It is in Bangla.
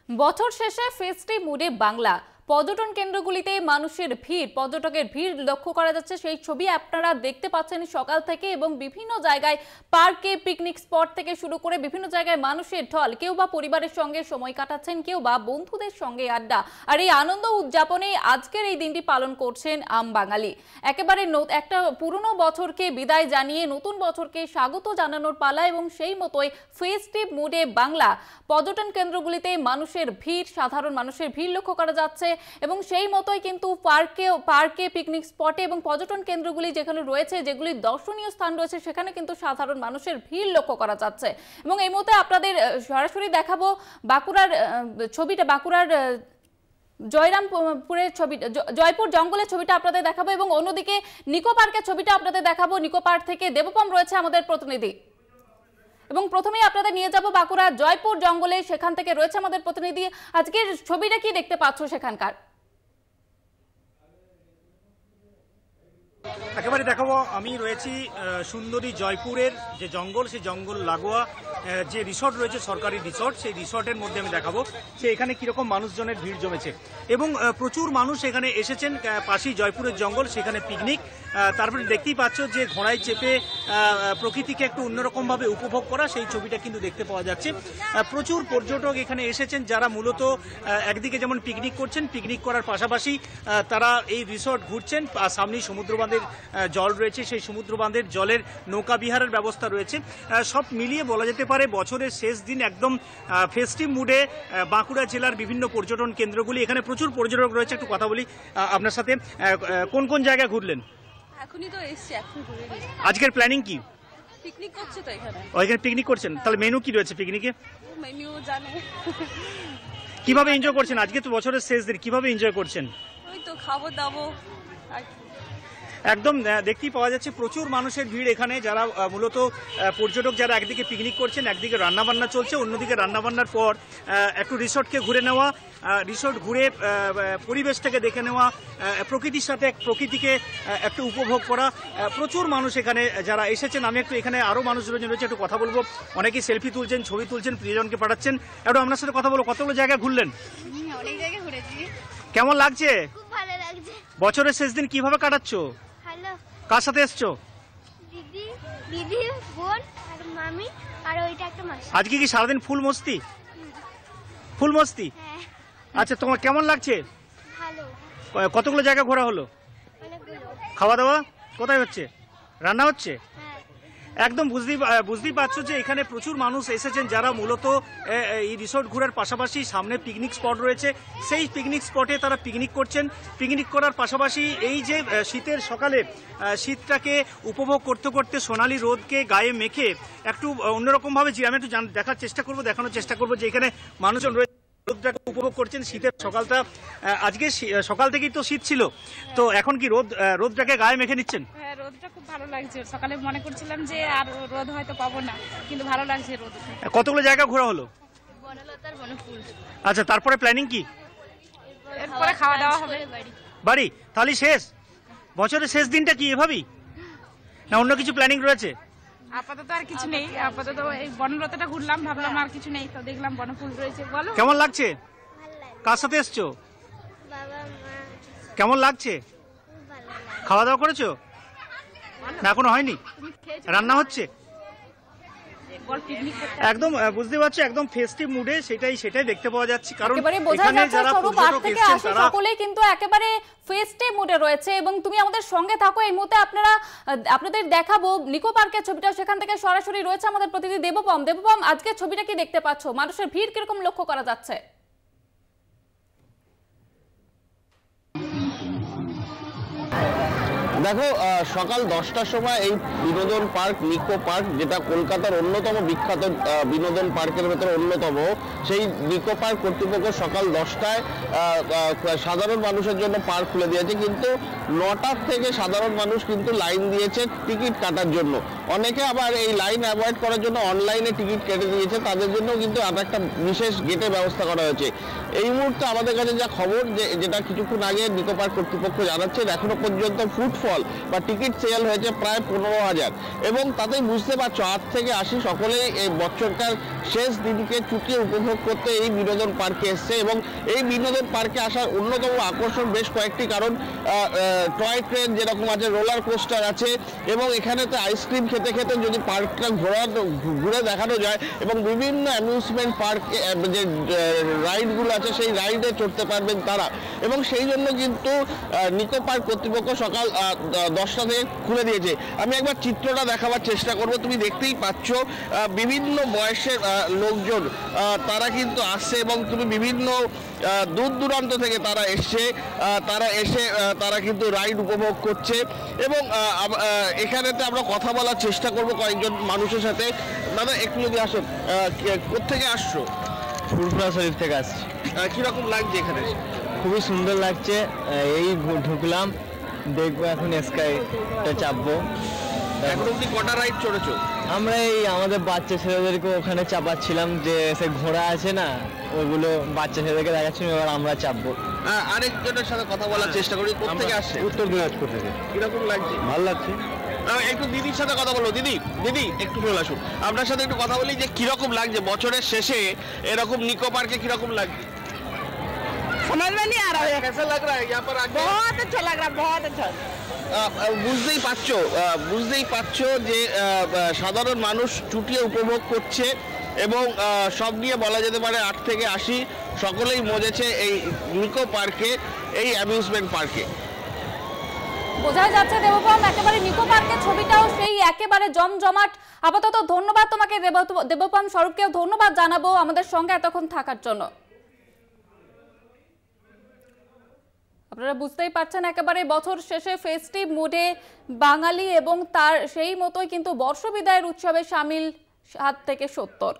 বছর শেষে ফেস্টিভ মুডে বাংলা পর্যটন কেন্দ্রগুলিতে মানুষের ভিড়, পর্যটকের ভিড় লক্ষ্য করা যাচ্ছে। সেই ছবি আপনারা দেখতে পাচ্ছেন সকাল থেকে, এবং বিভিন্ন জায়গায় পার্কে, পিকনিক স্পট থেকে শুরু করে বিভিন্ন জায়গায় মানুষের ঢল। কেউ বা পরিবারের সঙ্গে সময় কাটাচ্ছেন, কেউ বা বন্ধুদের সঙ্গে আড্ডা। আর এই আনন্দ উদযাপনে আজকের এই দিনটি পালন করছেন আম বাঙালি। একেবারে একটা পুরনো বছরকে বিদায় জানিয়ে নতুন বছরকে স্বাগত জানানোর পালা, এবং সেই মতোই ফেস্টিভ মুডে বাংলা পর্যটন কেন্দ্রগুলিতে মানুষের ভিড়, সাধারণ মানুষের ভিড় লক্ষ্য করা যাচ্ছে। এবং সেই মতোই কিন্তু পার্কে, পিকনিক স্পটে এবং পর্যটন কেন্দ্রগুলি যেখানে রয়েছে, যেগুলি দর্শনীয় স্থান রয়েছে, সেখানে কিন্তু সাধারণ মানুষের ভিড় লক্ষ্য করা যাচ্ছে। এবং এই মুহূর্তে আপনাদের সরাসরি দেখাবো বাঁকুড়ার ছবিটা, বাঁকুড়ার জয়রামপুরের ছবি, জয়পুর জঙ্গলের ছবিটা আপনাদের দেখাবো, এবং অন্যদিকে নিকো পার্কের ছবিটা আপনাদের দেখাবো। নিকো পার্ক থেকে দেবপম রয়েছে আমাদের প্রতিনিধি, এবং প্রথমেই আপনাদের নিয়ে যাব বাঁকুড়া জয়পুর জঙ্গলে, সেখান থেকে রয়েছে আমাদের প্রতিনিধি। আজকের ছবিটা কি দেখতে পাচ্ছ সেখানকার? একেবারে দেখাবো, আমি রয়েছি সুন্দরী জয়পুরের যে জঙ্গল, সেই জঙ্গল লাগোয়া যে রিসর্ট রয়েছে, সরকারি রিসর্ট, সেই রিসর্টের মধ্যে আমি দেখাবো যে এখানে কিরকম মানুষজনের ভিড় জমেছে। এবং প্রচুর মানুষ এখানে এসেছেন, পাশেই জয়পুরের জঙ্গল, সেখানে পিকনিক। তারপরে দেখতেই পাচ্ছ যে ঘোড়ায় চেপে প্রকৃতিকে একটু অন্যরকমভাবে উপভোগ করা, সেই ছবিটা কিন্তু দেখতে পাওয়া যাচ্ছে। প্রচুর পর্যটক এখানে এসেছেন, যারা মূলত একদিকে যেমন পিকনিক করছেন, পিকনিক করার পাশাপাশি তারা এই রিসর্ট ঘুরছেন। সামনেই সমুদ্র বাঁধের জল রয়েছে, সেই সমুদ্র বাঁধের জলের নৌকা বিহারের ব্যবস্থা রয়েছে। সব মিলিয়ে বলা যেতে পারে বছরের শেষ দিন একদম ফেস্টিভ মুডে বাঁকুড়া জেলার বিভিন্ন পর্যটন কেন্দ্রগুলি। এখানে প্রচুর পর্যটক রয়েছে। একটু কথা বলি আপনার সাথে, কোন কোন জায়গায় ঘুরলেন? এখনই তো এসেছি, এখন ঘুরে নিই। আজকের প্ল্যানিং কি? পিকনিক করছে তো এখানে। ওইখানে পিকনিক করছেন? তাহলে মেনু কি রয়েছে পিকনিকে? মেনু জানে। কিভাবে এনজয় করছেন? আজকে তো বছরের শেষ দিন, কিভাবে এনজয় করছেন? ওই তো খাবো দাবো। একদম দেখতেই পাওয়া যাচ্ছে প্রচুর মানুষের ভিড় এখানে, যারা মূলত পর্যটক, যারা একদিকে পিকনিক করছেন, একদিকে রান্নাবান্না চলছে, অন্যদিকে রান্নাবান্নার পর একটু রিসর্টকে ঘুরে নেওয়া, রিসর্ট ঘুরে পরিবেশটাকে দেখে নেওয়া, প্রকৃতির সাথে প্রকৃতিকে একটু উপভোগ করা। প্রচুর মানুষ এখানে যারা এসেছেন। আমি একটু এখানে আরও মানুষজন রয়েছে, একটু কথা বলবো। অনেকেই সেলফি তুলছেন, ছবি তুলছেন, প্রিয়জনকে পাঠাচ্ছেন। একটু আপনার সাথে কথা বলবো। কতগুলো জায়গায় ঘুরলেন? অনেক জায়গায় ঘুরেছি। কেমন লাগছে? খুব ভালো লাগছে। বছরের শেষ দিন কিভাবে কাটাচ্ছো? হ্যালো, কার সাথে এসছো? দিদি, বোন আর মামি, আর ওইটা একটা মাসি। আজকে কি সারাদিন ফুল মস্তি? ফুল মস্তি? হ্যাঁ। আচ্ছা, তোমার কেমন লাগছে? ভালো। কতগুলো জায়গা ঘোরা হলো? অনেকগুলো। খাওয়া দাওয়া কোথায় হচ্ছে? রান্না হচ্ছে? হ্যাঁ। একদম বুঝতেই পারছো যে এখানে প্রচুর মানুষ এসেছেন, যারা মূলত এই রিসোর্ট ঘোরার পাশাপাশি সামনে পিকনিক স্পট রয়েছে, সেই পিকনিক স্পটে তারা পিকনিক করছেন। পিকনিক করার পাশাপাশি এই যে শীতের সকালে শীতটাকে উপভোগ করতে করতে সোনালি রোদকে গায়ে মেখে একটু অন্যরকমভাবে আমি একটু দেখানোর চেষ্টা করবো যে এখানে মানুষজন রয়েছে, রোদটাকে উপভোগ করছেন। শীতের সকালটা আজকে সকাল থেকেই তো শীত ছিল, তো এখন কি রোদটাকে গায়ে মেখে নিচ্ছেন? হ্যাঁ, রোদটা খুব ভালো লাগছে। সকালে মনে করছিলাম যে আর রোদ হয়তো পাবো না, কিন্তু ভালো লাগছে রোদ। কতগুলো জায়গা ঘোরা হলো? বনলতার বনফুল। আচ্ছা, তারপরে প্ল্যানিং কি? এরপরে খাওয়া দাওয়া হবে। বাড়ি? তাহলে শেষ বছরের শেষ দিনটা কি এভাবেই, না অন্য কিছু প্ল্যানিং রয়েছে? আপাতত আর কিছু নেই। আপাতত এই বনলতাটা ঘুরলাম, ভাবলাম আর কিছু নেই, তো দেখলাম বনফুল রয়েছে। বলো, কেমন লাগছে? ভালো লাগে। কার সাথে এসছো? বাবা মা। কেমন লাগছে? খুব ভালো লাগে। খাওয়া দাওয়া করেছো? না, এখনো হয়নি, রান্না হচ্ছে। একদম বুঝতে পারছো, একদম ফেস্টিভ মুডে সেটাই দেখতে পাওয়া যাচ্ছে। কারণ এখানে যারা পর্যটক এসেছেন তারা সকলেই কিন্তু একেবারে ফেস্টিভ মুডে রয়েছে। এবং তুমি আমাদের সঙ্গে থাকো, এই মুহূর্তে আপনাদের দেখাবো নিকো পার্কের ছবিটা, সেখান থেকে সরাসরি রয়েছে আমাদের প্রতিনিধি দেবপম। আজকে ছবিটা কি দেখতে পাচ্ছ? মানুষের ভিড় কিরকম লক্ষ্য করা যাচ্ছে? দেখো, সকাল 10টার সময় এই বিনোদন পার্ক, নিকো পার্ক, যেটা কলকাতার অন্যতম বিখ্যাত বিনোদন পার্কের ভেতরে অন্যতম, সেই নিকো পার্ক কর্তৃপক্ষ সকাল 10টায় সাধারণ মানুষের জন্য পার্ক খুলে দিয়েছে। কিন্তু 9টার থেকে সাধারণ মানুষ কিন্তু লাইন দিয়েছে টিকিট কাটার জন্য। অনেকে আবার এই লাইন অ্যাভয়েড করার জন্য অনলাইনে টিকিট কেটে দিয়েছে, তাদের জন্য কিন্তু আর একটা বিশেষ গেটের ব্যবস্থা করা হয়েছে। এই মুহূর্তে আমাদের কাছে যা খবর, যেটা কিছুক্ষণ আগে নিকো পার্ক কর্তৃপক্ষ জানাচ্ছেন, এখনো পর্যন্ত ফুটফল বা টিকিট সেল হয়েছে প্রায় 15,000। এবং তাতেই বুঝতে পারছো 8 থেকে 80 সকলেই এই বছরটার শেষ দিনকে চুটিয়ে উপভোগ করতে এই বিনোদন পার্কে এসছে। এবং এই বিনোদন পার্কে আসার অন্যতম আকর্ষণ বেশ কয়েকটি কারণ, টয় ট্রেন যেরকম আছে, রোলার কোস্টার আছে, এবং এখানেতে আইসক্রিম খেতে খেতে যদি পার্কটা ঘুরে দেখানো যায়, এবং বিভিন্ন অ্যামিউজমেন্ট পার্কে যে রাইডগুলো আছে সেই রাইডে চড়তে পারবেন তারা। এবং সেই জন্য কিন্তু নিকো পার্ক কর্তৃপক্ষ সকাল 10টা থেকে খুলে দিয়েছে। আমি একবার চিত্রটা দেখাবার চেষ্টা করব। তুমি দেখতেই পাচ্ছ বিভিন্ন বয়সের লোকজন তারা কিন্তু আসছে, এবং তুমি বিভিন্ন দূর দূরান্ত থেকে তারা এসে তারা কিন্তু রাইড উপভোগ করছে। এবং এখানেতে আমরা কথা বলার চেষ্টা করব কয়েকজন মানুষের সাথে। দাদা, একটু যদি আসেন, কোত্থেকে আসছো? ফুরফুরা শরীফ থেকে আসছি। কিরকম লাগছে এখানে? খুবই সুন্দর লাগছে। এই ঢুকলাম, দেখবো এখন স্কাইটা চাপবো। এখন অব্দি কটা রাইড চড়েছো? আমরা এই আমাদের বাচ্চা ছেলেদেরকে ওখানে চাপাচ্ছিলাম, যে সে ঘোড়া আছে না, ওগুলো বাচ্চা ছেলেদেরকে দেখাচ্ছিলাম, এবার আমরা চাপবো। আরেকজনের সাথে কথা বলার চেষ্টা করি। কোথেকে আসছে? উত্তর দিনাজপুর থেকে। কিরকম লাগছে? ভালো লাগছে। একটু দিদির সাথে কথা বলো। দিদি একটু চলে আসুন, আপনার সাথে একটু কথা বলি যে কিরকম লাগছে বছরের শেষে এরকম নিকো পার্কে কিরকম লাগছে? समझ में नहीं आ रहा है। कैसा लग रहा है यहाँ पर आके? बहुत अच्छा लग रहा है, बहुत अच्छा। বুঝতেই পারছো যে সাধারণ মানুষ চুটিয়ে উপভোগ করছে, এবং সব নিয়ে বলা যেতে পারে 8 থেকে 80 সকলেই মজেছে এই নিকো পার্কে, এই অ্যামিউজমেন্ট পার্কে। বোঝা যাচ্ছে দেবপাম, একেবারে নিকো পার্কের ছবিটাও সেই একেবারে জমজমাট। আপাতত ধন্যবাদ তোমাকে দেবপাম, স্বরূপকেও ধন্যবাদ জানাবো আমাদের সঙ্গে এতক্ষণ থাকার জন্য। আপনারা বুঝতেই পারছেন একেবারে বছর শেষে ফেস্টিভ মুডে বাঙালি, এবং তার সেই মতোই কিন্তু বর্ষবিদায়ের উৎসবে সামিল 7 থেকে 70।